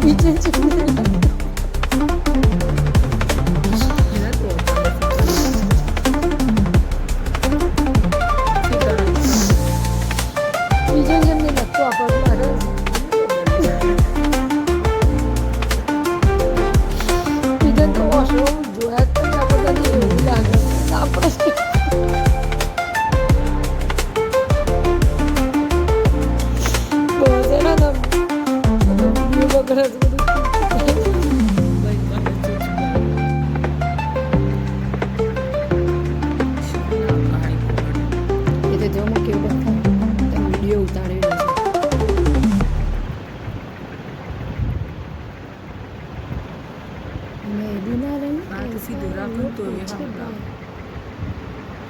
બીજે છે બીજે જેમને લગતું આપણને લાગે બીજે તો ઓશો જોયા જ આપણને એવું લાગે આપણે બસ એના નામ વગર જ બધું એ તો જો હું કેવું બતાવું વિડીયો ઉતારેલો છે મેદીના રંગ સીધું રાખું તો એ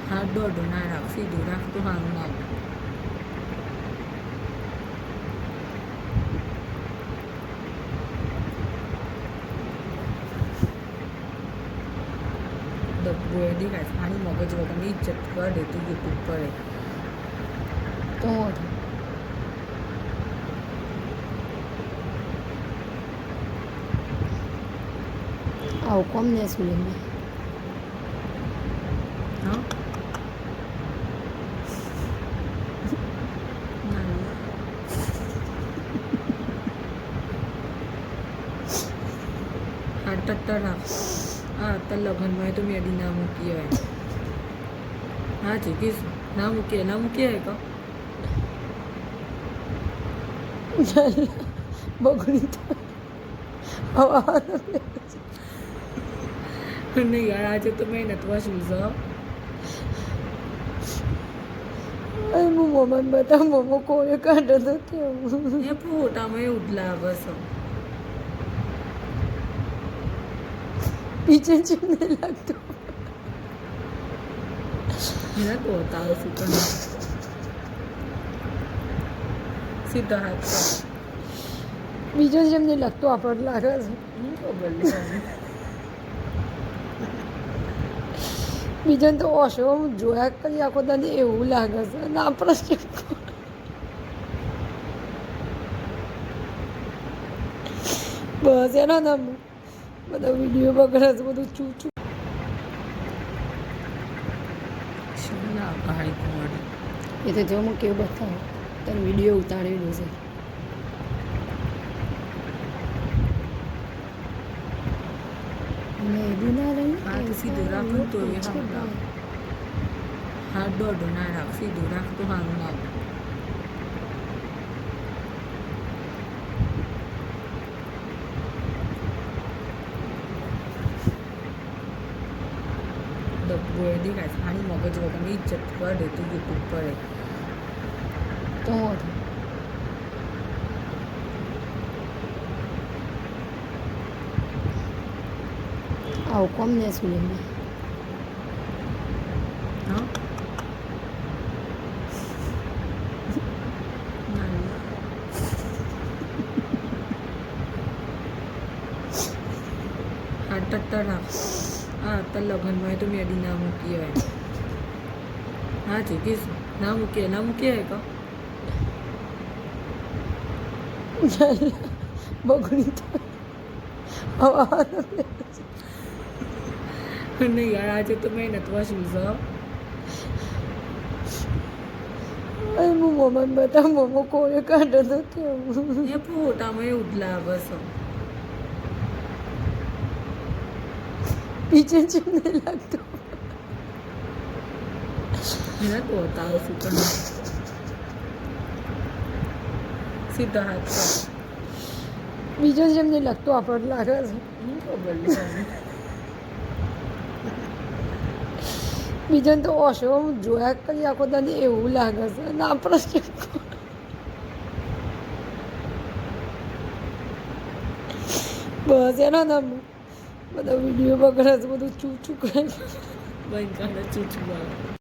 હા દોઢ ના રાખ સીધું રાખ તો સારું ના ડબ્બો એ દેખાય પાણી મગજ વગરની ઇજ્જત કરે તું યુટ્યુબ કરે તો આવું કોમ ને શું લેવું હા હા ટટ્ટર રાખ હા અત્યારે લગ્નમાં તો મેડી ના મૂકી હોય હા ચીકીશ ના મૂકીએ કા બગડી તો નહીં યાર આજે તો મહેનત વસૂલ છે હું મમ્માને બતા મમ્મા કોને કાઢે તો કેવું એ ફોટામાં એવું જ લાગે છે બીજે જ નહીં લાગતું એને તો બતાવે શું તને સીધા હાથ બીજો જ એમ નહીં લાગતું આપણને લાગે છે ખબર બીજાને તો ઓશો જોયા કરી આખો તને એવું લાગે છે અને આપણે બસ એના નામ બધા વિડીયો વગર જ બધું ચૂચું એ તો જો હું કેવું બતાવું તને વિડીયો ઉતારેલો છે મેદીના રંગ સીધું રાખું તો એ હા દોઢ ના રાખ સીધું રાખ તો સારું ના ડબ્બો એ દેખાય પાણી મગજ વગરની ઇજ્જત કરે તું યુટ્યુબ કરે તો આવું કોમ ને શું લેવું હા હા ટટ્ટર રાખ હા અત્યારે લગ્નમાં તો મેડી ના મૂકી હોય હા ચીકીશ ના મૂકીએ કા બગડી તો નહીં યાર આજે તો મહેનત વસૂલ છે હું મમ્માને બતા મમ્મા કોને કાઢે તો કેવું એ ફોટામાં એવું જ લાગે છે બીજે જ નહીં લાગતું એને તો બતાવે શું તને સીધા હાથ બીજો જ એમ નહીં લાગતું આપણને લાગે છે ખબર બીજાને તો ઓશો જોયા કરી આખો તને એવું લાગે છે અને આપણે બસ એના નામ બધા વિડીયો વગર જ બધું ચૂચું કરે બંધ કરે ચૂચું